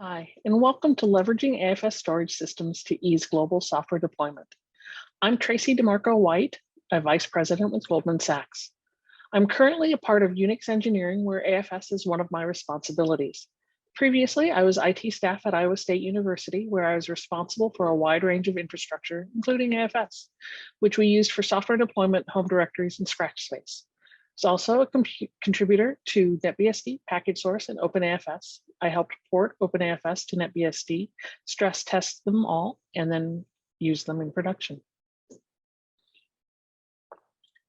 Hi, and welcome to Leveraging AFS Storage Systems to Ease Global Software Deployment. I'm Tracy DeMarco White, a Vice President with Goldman Sachs. I'm currently a part of UNIX engineering, where AFS is one of my responsibilities. Previously, I was IT staff at Iowa State University, where I was responsible for a wide range of infrastructure, including AFS, which we used for software deployment, home directories, and scratch space. I was also a contributor to NetBSD, package source, and OpenAFS. I helped port OpenAFS to NetBSD, stress test them all, and then use them in production.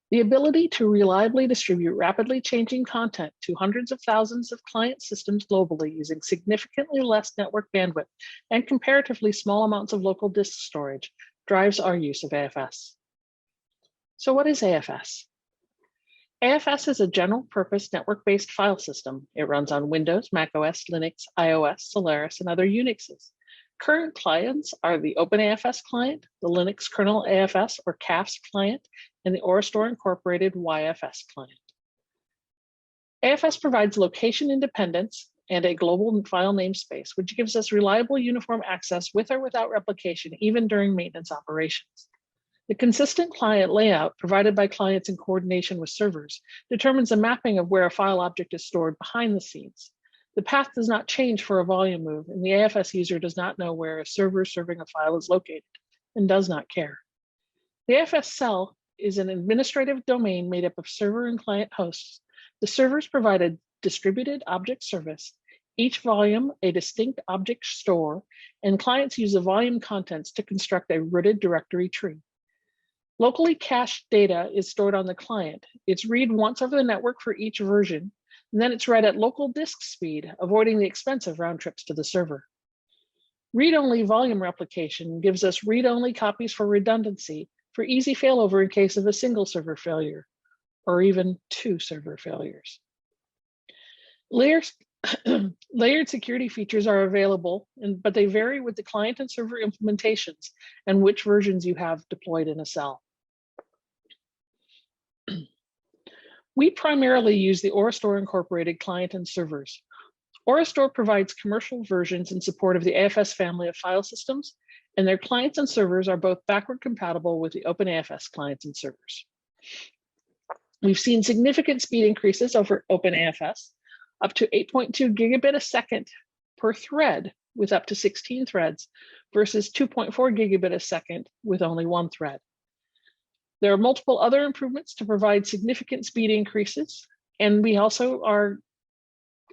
The ability to reliably distribute rapidly changing content to hundreds of thousands of client systems globally using significantly less network bandwidth and comparatively small amounts of local disk storage drives our use of AFS. So what is AFS? AFS is a general-purpose network-based file system. It runs on Windows, macOS, Linux, iOS, Solaris, and other Unixes. Current clients are the OpenAFS client, the Linux kernel AFS or CAFS client, and the Orastore Incorporated YFS client. AFS provides location independence and a global file namespace, which gives us reliable uniform access with or without replication, even during maintenance operations. The consistent client layout provided by clients in coordination with servers determines the mapping of where a file object is stored behind the scenes. The path does not change for a volume move, and the AFS user does not know where a server serving a file is located and does not care. The AFS cell is an administrative domain made up of server and client hosts. The servers provide a distributed object service, each volume a distinct object store, and clients use the volume contents to construct a rooted directory tree. Locally cached data is stored on the client. It's read once over the network for each version, and then it's read at local disk speed, avoiding the expensive round trips to the server. Read-only volume replication gives us read-only copies for redundancy for easy failover in case of a single server failure, or even two server failures. Layered security features are available, but they vary with the client and server implementations and which versions you have deployed in a cell. We primarily use the Orastore Incorporated client and servers. Orastore provides commercial versions in support of the AFS family of file systems, and their clients and servers are both backward compatible with the OpenAFS clients and servers. We've seen significant speed increases over OpenAFS, up to 8.2 gigabit a second per thread with up to 16 threads versus 2.4 gigabit a second with only one thread. There are multiple other improvements to provide significant speed increases, and we also are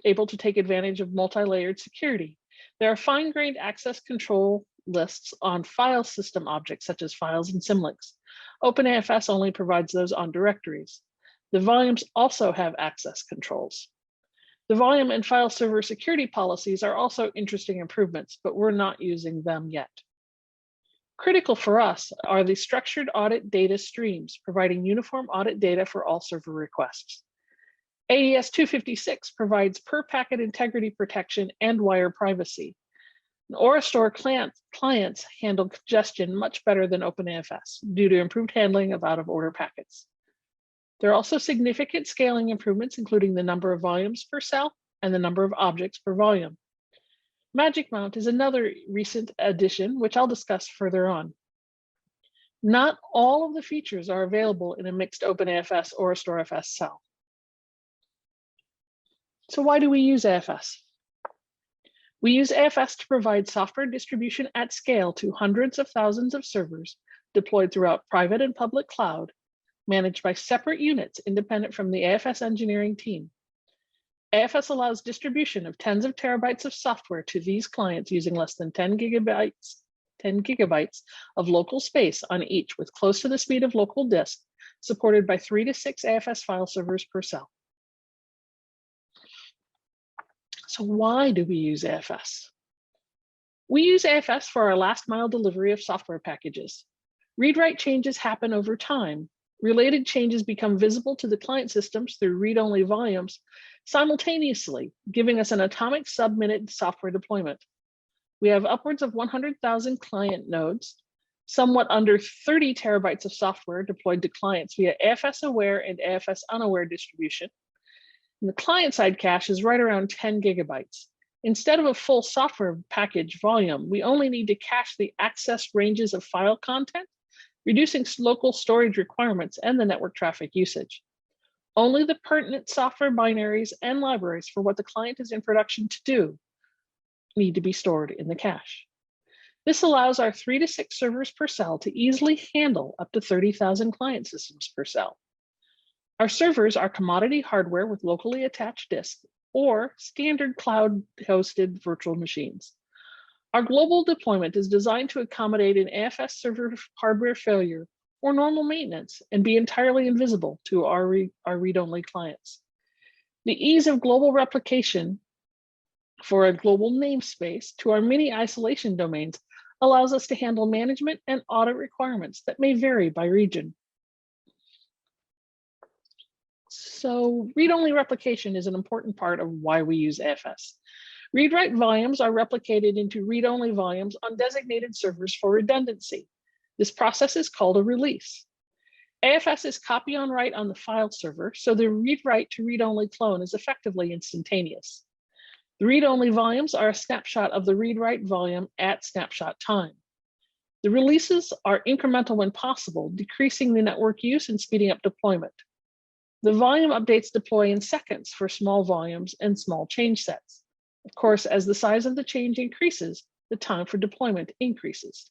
able to take advantage of multi-layered security. There are fine-grained access control lists on file system objects such as files and symlinks. OpenAFS only provides those on directories. The volumes also have access controls. The volume and file server security policies are also interesting improvements, but we're not using them yet. Critical for us are the structured audit data streams, providing uniform audit data for all server requests. AES-256 provides per packet integrity protection and wire privacy. And Orastore clients handle congestion much better than OpenAFS due to improved handling of out-of-order packets. There are also significant scaling improvements, including the number of volumes per cell and the number of objects per volume. Magic Mount is another recent addition, which I'll discuss further on. Not all of the features are available in a mixed OpenAFS or StoreFS cell. So why do we use AFS? We use AFS to provide software distribution at scale to hundreds of thousands of servers deployed throughout private and public cloud, managed by separate units independent from the AFS engineering team. AFS allows distribution of tens of terabytes of software to these clients using less than 10 gigabytes of local space on each, with close to the speed of local disk, supported by 3 to 6 AFS file servers per cell. So why do we use AFS? We use AFS for our last mile delivery of software packages. Read-write changes happen over time. Related changes become visible to the client systems through read-only volumes simultaneously, giving us an atomic sub-minute software deployment. We have upwards of 100,000 client nodes, somewhat under 30 terabytes of software deployed to clients via AFS-aware and AFS-unaware distribution. And the client-side cache is right around 10 gigabytes. Instead of a full software package volume, we only need to cache the access ranges of file content, reducing local storage requirements and the network traffic usage. Only the pertinent software binaries and libraries for what the client is in production to do need to be stored in the cache. This allows our 3 to 6 servers per cell to easily handle up to 30,000 client systems per cell. Our servers are commodity hardware with locally attached disks or standard cloud-hosted virtual machines. Our global deployment is designed to accommodate an AFS server hardware failure or normal maintenance and be entirely invisible to our read-only clients. The ease of global replication for a global namespace to our mini isolation domains allows us to handle management and audit requirements that may vary by region. So read-only replication is an important part of why we use AFS. Read-write volumes are replicated into read-only volumes on designated servers for redundancy. This process is called a release. AFS is copy on write on the file server, so the read-write to read-only clone is effectively instantaneous. The read-only volumes are a snapshot of the read-write volume at snapshot time. The releases are incremental when possible, decreasing the network use and speeding up deployment. The volume updates deploy in seconds for small volumes and small change sets. Of course, as the size of the change increases, the time for deployment increases.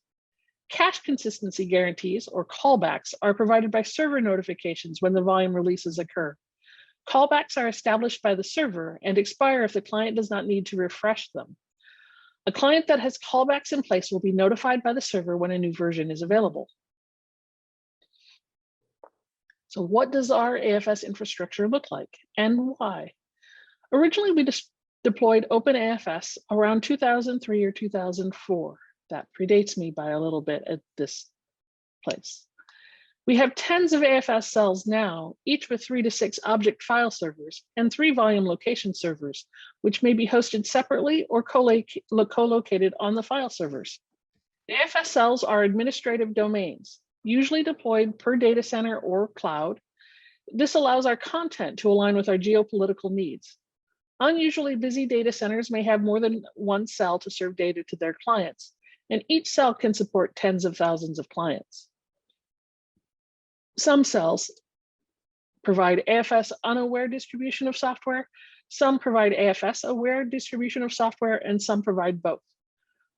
Cache consistency guarantees, or callbacks, are provided by server notifications when the volume releases occur. Callbacks are established by the server and expire if the client does not need to refresh them. A client that has callbacks in place will be notified by the server when a new version is available. So what does our AFS infrastructure look like and why? Originally, we deployed OpenAFS around 2003 or 2004. That predates me by a little bit at this place. We have tens of AFS cells now, each with 3 to 6 object file servers and 3 volume location servers, which may be hosted separately or co-located on the file servers. The AFS cells are administrative domains, usually deployed per data center or cloud. This allows our content to align with our geopolitical needs. Unusually busy data centers may have more than one cell to serve data to their clients, and each cell can support tens of thousands of clients. Some cells provide AFS-unaware distribution of software, some provide AFS-aware distribution of software, and some provide both.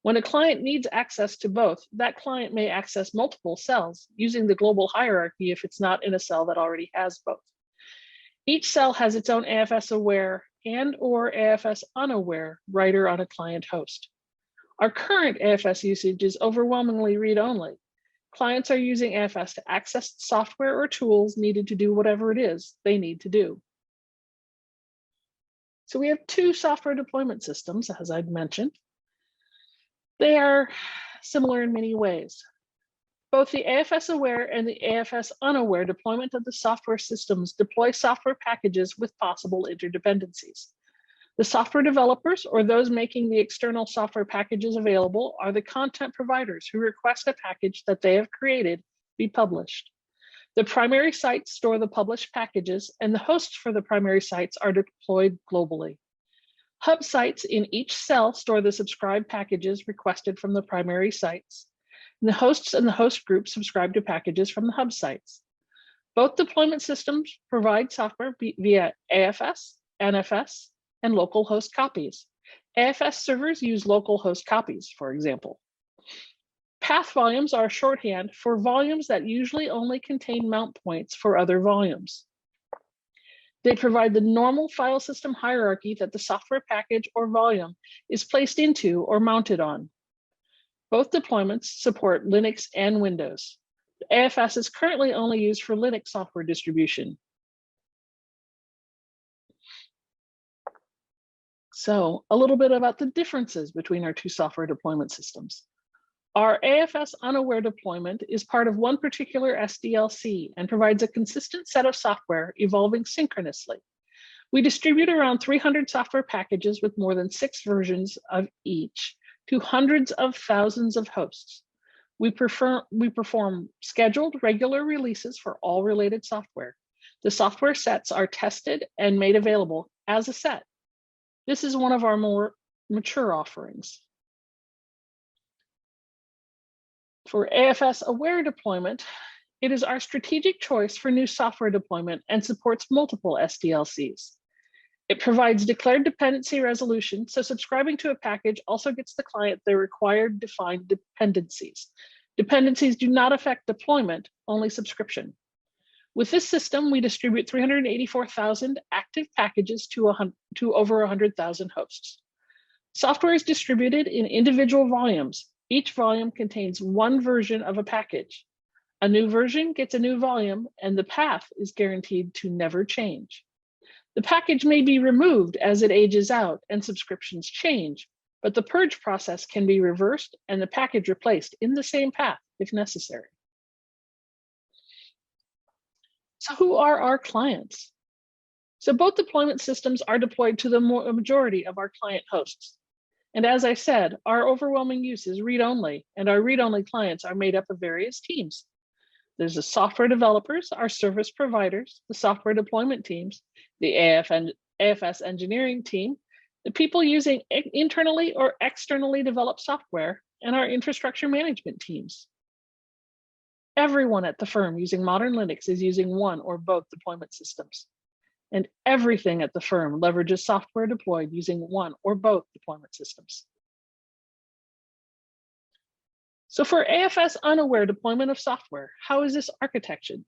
When a client needs access to both, that client may access multiple cells using the global hierarchy if it's not in a cell that already has both. Each cell has its own AFS-aware and/or AFS-unaware writer on a client host. Our current AFS usage is overwhelmingly read-only. Clients are using AFS to access software or tools needed to do whatever it is they need to do. So we have 2 software deployment systems, as I'd mentioned. They are similar in many ways. Both the AFS-aware and the AFS-unaware deployment of the software systems deploy software packages with possible interdependencies. The software developers, or those making the external software packages available, are the content providers who request a package that they have created be published. The primary sites store the published packages, and the hosts for the primary sites are deployed globally. Hub sites in each cell store the subscribed packages requested from the primary sites. And the hosts and the host group subscribe to packages from the hub sites. Both deployment systems provide software via AFS, NFS, and local host copies. AFS servers use local host copies, for example. Path volumes are shorthand for volumes that usually only contain mount points for other volumes. They provide the normal file system hierarchy that the software package or volume is placed into or mounted on. Both deployments support Linux and Windows. The AFS is currently only used for Linux software distribution. So a little bit about the differences between our 2 software deployment systems. Our AFS-unaware deployment is part of one particular SDLC and provides a consistent set of software evolving synchronously. We distribute around 300 software packages with more than 6 versions of each to hundreds of thousands of hosts. We perform scheduled regular releases for all related software. The software sets are tested and made available as a set. This is one of our more mature offerings. For AFS-aware deployment, it is our strategic choice for new software deployment and supports multiple SDLCs. It provides declared dependency resolution, so subscribing to a package also gets the client their required defined dependencies. Dependencies do not affect deployment, only subscription. With this system, we distribute 384,000 active packages to over 100,000 hosts. Software is distributed in individual volumes. Each volume contains one version of a package. A new version gets a new volume, and the path is guaranteed to never change. The package may be removed as it ages out and subscriptions change, but the purge process can be reversed and the package replaced in the same path if necessary. So who are our clients? So both deployment systems are deployed to the majority of our client hosts. And as I said, our overwhelming use is read-only, and our read-only clients are made up of various teams. There's the software developers, our service providers, the software deployment teams, the AFS engineering team, the people using internally or externally developed software, and our infrastructure management teams. Everyone at the firm using modern Linux is using one or both deployment systems. And everything at the firm leverages software deployed using one or both deployment systems. So for AFS-unaware deployment of software, how is this architected?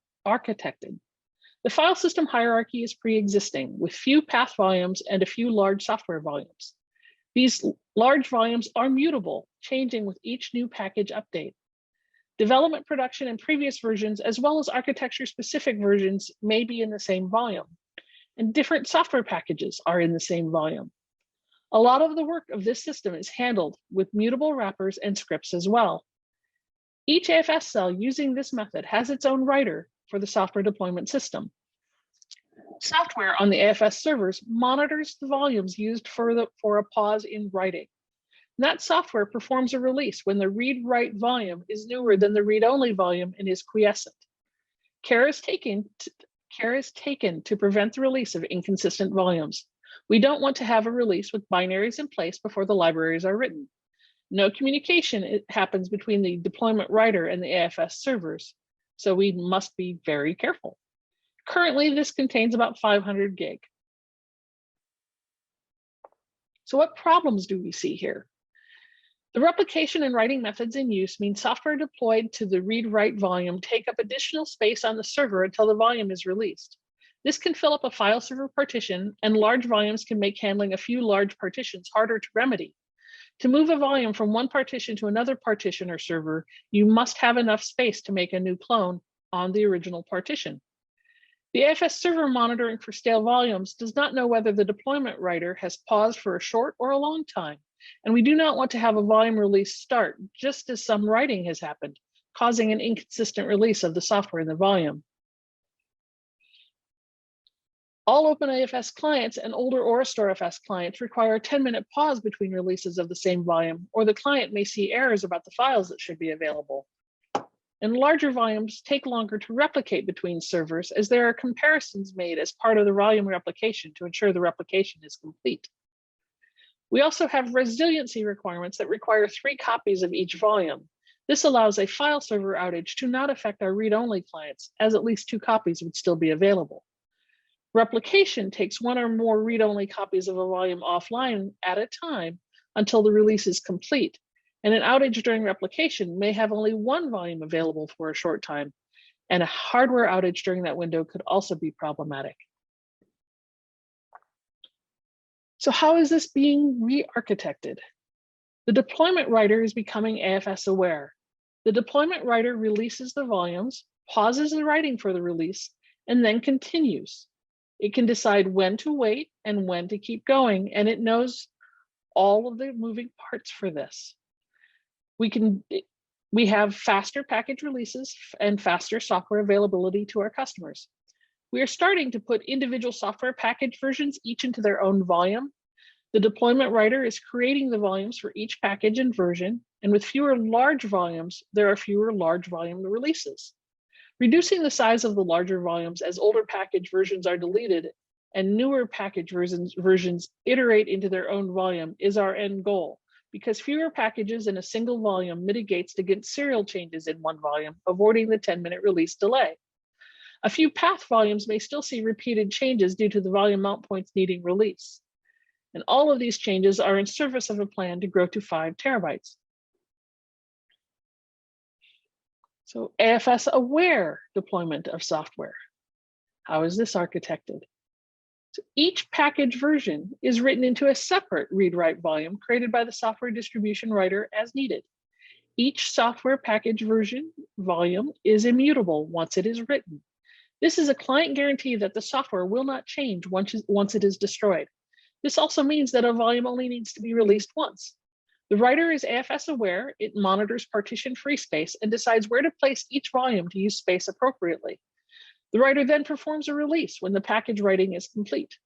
The file system hierarchy is pre-existing with few path volumes and a few large software volumes. These large volumes are mutable, changing with each new package update. Development, production, and previous versions, as well as architecture-specific versions, may be in the same volume, and different software packages are in the same volume. A lot of the work of this system is handled with mutable wrappers and scripts as well. Each AFS cell using this method has its own writer for the software deployment system. Software on the AFS servers monitors the volumes used for a pause in writing. That software performs a release when the read-write volume is newer than the read-only volume and is quiescent. Care is taken to prevent the release of inconsistent volumes. We don't want to have a release with binaries in place before the libraries are written. No communication happens between the deployment writer and the AFS servers, so we must be very careful. Currently, this contains about 500 gig. So what problems do we see here? The replication and writing methods in use mean software deployed to the read-write volume take up additional space on the server until the volume is released. This can fill up a file server partition, and large volumes can make handling a few large partitions harder to remedy. To move a volume from one partition to another partition or server, you must have enough space to make a new clone on the original partition. The AFS server monitoring for stale volumes does not know whether the deployment writer has paused for a short or a long time, and we do not want to have a volume release start just as some writing has happened, causing an inconsistent release of the software in the volume. All OpenAFS clients and older OraStoreFS clients require a 10-minute pause between releases of the same volume, or the client may see errors about the files that should be available. And larger volumes take longer to replicate between servers as there are comparisons made as part of the volume replication to ensure the replication is complete. We also have resiliency requirements that require 3 copies of each volume. This allows a file server outage to not affect our read-only clients, as at least 2 copies would still be available. Replication takes 1 or more read-only copies of a volume offline at a time until the release is complete, and an outage during replication may have only 1 volume available for a short time, and a hardware outage during that window could also be problematic. So how is this being re-architected? The deployment writer is becoming AFS-aware. The deployment writer releases the volumes, pauses the writing for the release, and then continues. It can decide when to wait and when to keep going, and it knows all of the moving parts for this. We have faster package releases and faster software availability to our customers. We are starting to put individual software package versions each into their own volume. The deployment writer is creating the volumes for each package and version, and with fewer large volumes, there are fewer large volume releases. Reducing the size of the larger volumes as older package versions are deleted and newer package versions iterate into their own volume is our end goal, because fewer packages in a single volume mitigates against serial changes in one volume, avoiding the 10-minute release delay. A few path volumes may still see repeated changes due to the volume mount points needing release. And all of these changes are in service of a plan to grow to 5 terabytes. So AFS-aware deployment of software. How is this architected? So each package version is written into a separate read-write volume created by the software distribution writer as needed. Each software package version volume is immutable once it is written. This is a client guarantee that the software will not change once it is destroyed. This also means that a volume only needs to be released once. The writer is AFS aware, it monitors partition-free space and decides where to place each volume to use space appropriately. The writer then performs a release when the package writing is complete.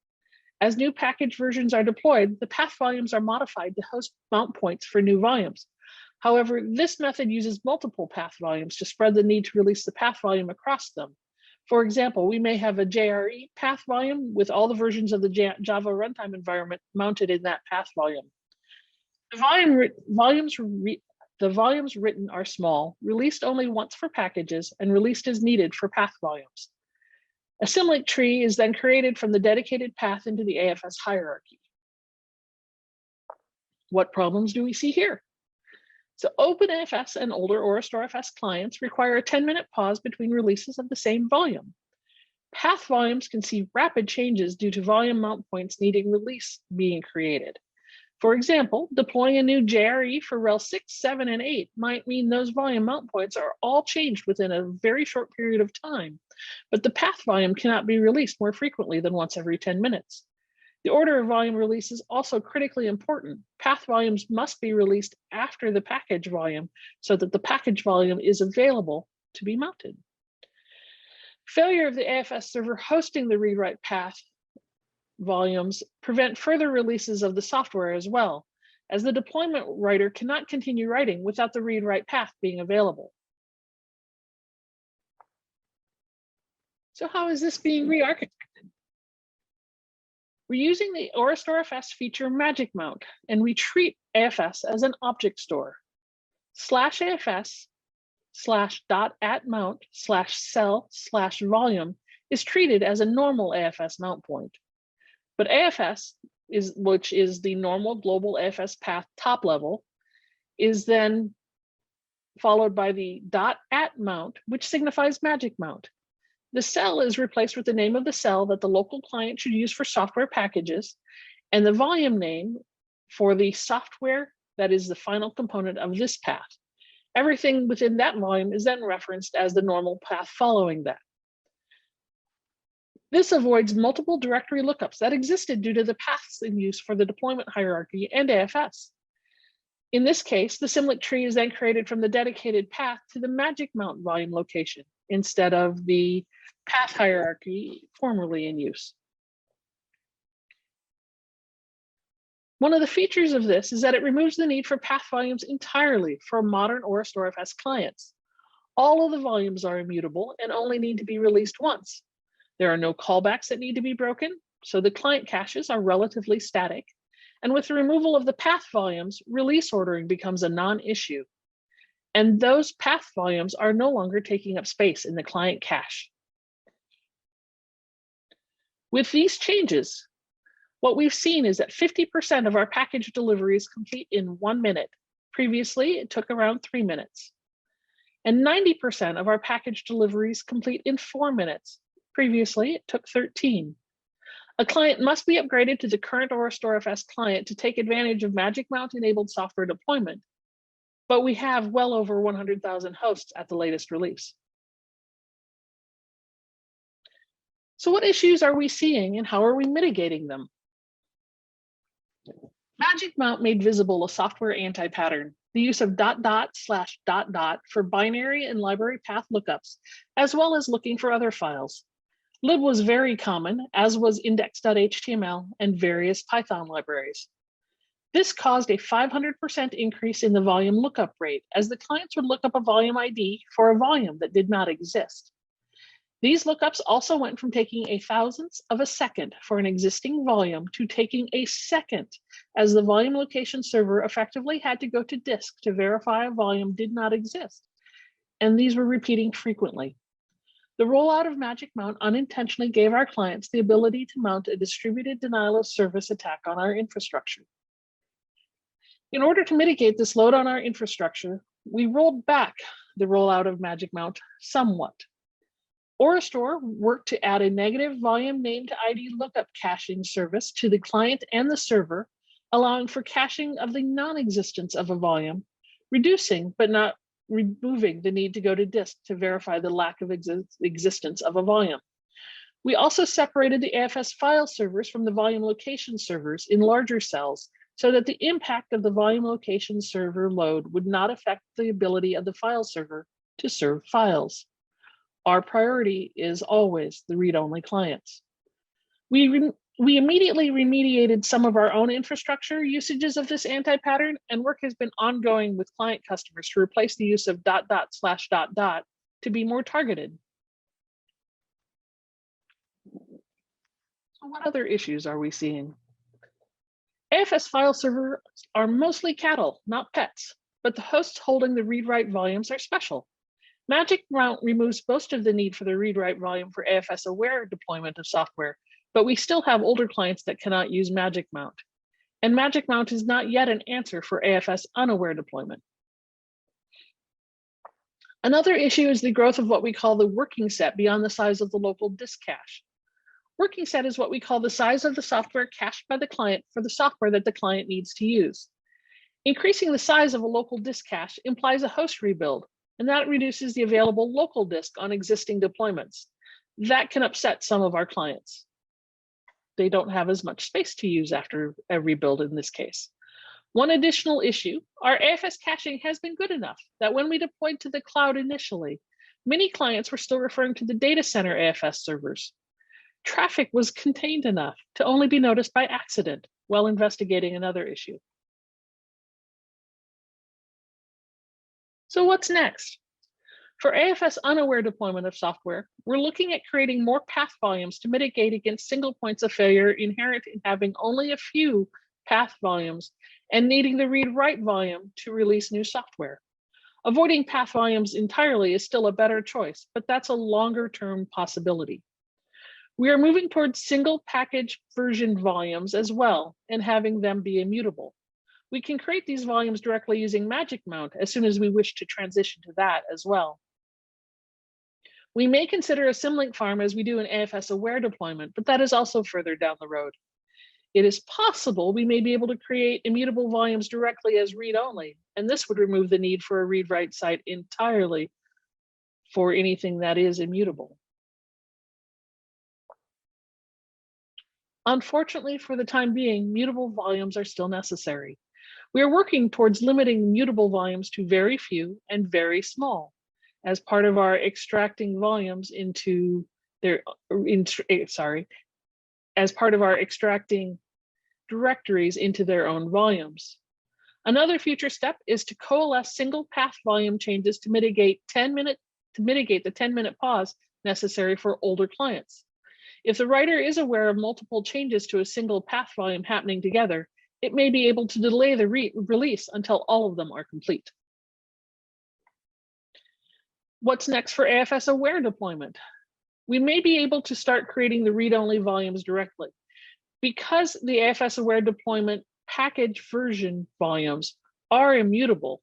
As new package versions are deployed, the path volumes are modified to host mount points for new volumes. However, this method uses multiple path volumes to spread the need to release the path volume across them. For example, we may have a JRE path volume with all the versions of the Java runtime environment mounted in that path volume. The volumes written are small, released only once for packages, and released as needed for path volumes. A symlink tree is then created from the dedicated path into the AFS hierarchy. What problems do we see here? So OpenAFS and older ORSTORFS clients require a 10-minute pause between releases of the same volume. Path volumes can see rapid changes due to volume mount points needing release being created. For example, deploying a new JRE for RHEL 6, 7, and 8 might mean those volume mount points are all changed within a very short period of time, but the path volume cannot be released more frequently than once every 10 minutes. The order of volume release is also critically important. Path volumes must be released after the package volume so that the package volume is available to be mounted. Failure of the AFS server hosting the read-write path volumes prevent further releases of the software as well, as the deployment writer cannot continue writing without the read-write path being available. So how is this being re-architected? We're using the ORSTORFS feature Magic Mount, and we treat AFS as an object store. /AFS /.@mount/cell/volume is treated as a normal AFS mount point. But AFS, which is the normal global AFS path top level, is then followed by the .@mount, which signifies Magic Mount. The cell is replaced with the name of the cell that the local client should use for software packages, and the volume name for the software that is the final component of this path. Everything within that volume is then referenced as the normal path following that. This avoids multiple directory lookups that existed due to the paths in use for the deployment hierarchy and AFS. In this case, the symlink tree is then created from the dedicated path to the Magic Mount volume location instead of the path hierarchy formerly in use. One of the features of this is that it removes the need for path volumes entirely for modern ORSTORFS clients. All of the volumes are immutable and only need to be released once. There are no callbacks that need to be broken, so the client caches are relatively static. And with the removal of the path volumes, release ordering becomes a non-issue. And those path volumes are no longer taking up space in the client cache. With these changes, what we've seen is that 50% of our package deliveries complete in 1 minute. Previously, it took around 3 minutes. And 90% of our package deliveries complete in 4 minutes. Previously, it took 13. A client must be upgraded to the current ORSTORFS client to take advantage of Magic Mount enabled software deployment, but we have well over 100,000 hosts at the latest release. So what issues are we seeing and how are we mitigating them? Magic Mount made visible a software anti-pattern, the use of .. for binary and library path lookups, as well as looking for other files. lib was very common, as was index.html and various Python libraries. This caused a 500% increase in the volume lookup rate, as the clients would look up a volume ID for a volume that did not exist. These lookups also went from taking a thousandth of a second for an existing volume to taking a second, as the volume location server effectively had to go to disk to verify a volume did not exist, and these were repeating frequently. The rollout of Magic Mount unintentionally gave our clients the ability to mount a distributed denial of service attack on our infrastructure. In order to mitigate this load on our infrastructure, we rolled back the rollout of Magic Mount somewhat. Orastore worked to add a negative volume name to ID lookup caching service to the client and the server, allowing for caching of the non-existence of a volume, reducing but not removing the need to go to disk to verify the lack of existence of a volume. We also separated the AFS file servers from the volume location servers in larger cells so that the impact of the volume location server load would not affect the ability of the file server to serve files. Our priority is always the read-only clients. We immediately remediated some of our own infrastructure usages of this anti-pattern, and work has been ongoing with client customers to replace the use of ... to be more targeted. So what other issues are we seeing? AFS file servers are mostly cattle, not pets, but the hosts holding the read-write volumes are special. Magic Mount removes most of the need for the read-write volume for AFS-aware deployment of software, but we still have older clients that cannot use Magic Mount. And Magic Mount is not yet an answer for AFS-unaware deployment. Another issue is the growth of what we call the working set beyond the size of the local disk cache. Working set is what we call the size of the software cached by the client for the software that the client needs to use. Increasing the size of a local disk cache implies a host rebuild, and that reduces the available local disk on existing deployments. That can upset some of our clients. They don't have as much space to use after a rebuild in this case. One additional issue, our AFS caching has been good enough that when we deployed to the cloud initially, many clients were still referring to the data center AFS servers. Traffic was contained enough to only be noticed by accident while investigating another issue. So what's next? For AFS-unaware deployment of software, we're looking at creating more path volumes to mitigate against single points of failure inherent in having only a few path volumes and needing the read-write volume to release new software. Avoiding path volumes entirely is still a better choice, but that's a longer-term possibility. We are moving towards single package version volumes as well and having them be immutable. We can create these volumes directly using Magic Mount as soon as we wish to transition to that as well. We may consider a symlink farm as we do an AFS-aware deployment, but that is also further down the road. It is possible we may be able to create immutable volumes directly as read-only, and this would remove the need for a read-write site entirely for anything that is immutable. Unfortunately, for the time being, mutable volumes are still necessary. We are working towards limiting mutable volumes to very few and very small as part of our extracting volumes into their, as part of our extracting directories into their own volumes. Another future step is to coalesce single path volume changes to mitigate the 10-minute pause necessary for older clients. If the writer is aware of multiple changes to a single path volume happening together, it may be able to delay the release until all of them are complete. What's next for AFS-aware deployment? We may be able to start creating the read-only volumes directly. Because the AFS-aware deployment package version volumes are immutable,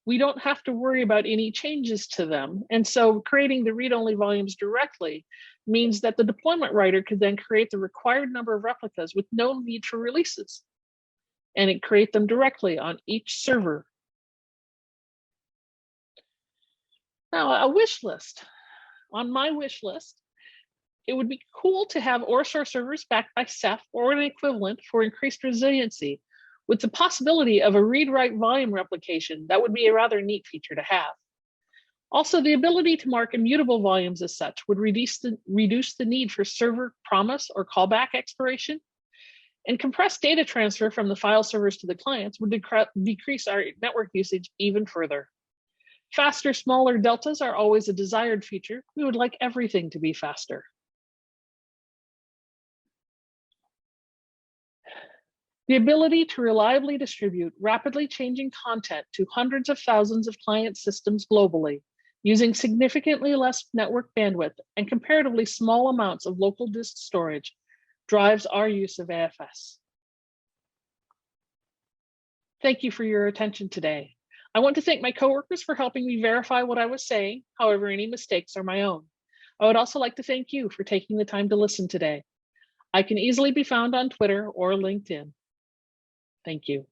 we don't have to worry about any changes to them. And so creating the read-only volumes directly means that the deployment writer could then create the required number of replicas with no need for releases, and it create them directly on each server. Now, a wish list. On my wish list, it would be cool to have Orastore servers backed by Ceph or an equivalent for increased resiliency, with the possibility of a read-write volume replication. That would be a rather neat feature to have. Also, the ability to mark immutable volumes as such would reduce the need for server promise or callback expiration, and compressed data transfer from the file servers to the clients would decrease our network usage even further. Faster, smaller deltas are always a desired feature. We would like everything to be faster. The ability to reliably distribute rapidly changing content to hundreds of thousands of client systems globally using significantly less network bandwidth and comparatively small amounts of local disk storage drives our use of AFS. Thank you for your attention today. I want to thank my coworkers for helping me verify what I was saying. However, any mistakes are my own. I would also like to thank you for taking the time to listen today. I can easily be found on Twitter or LinkedIn. Thank you.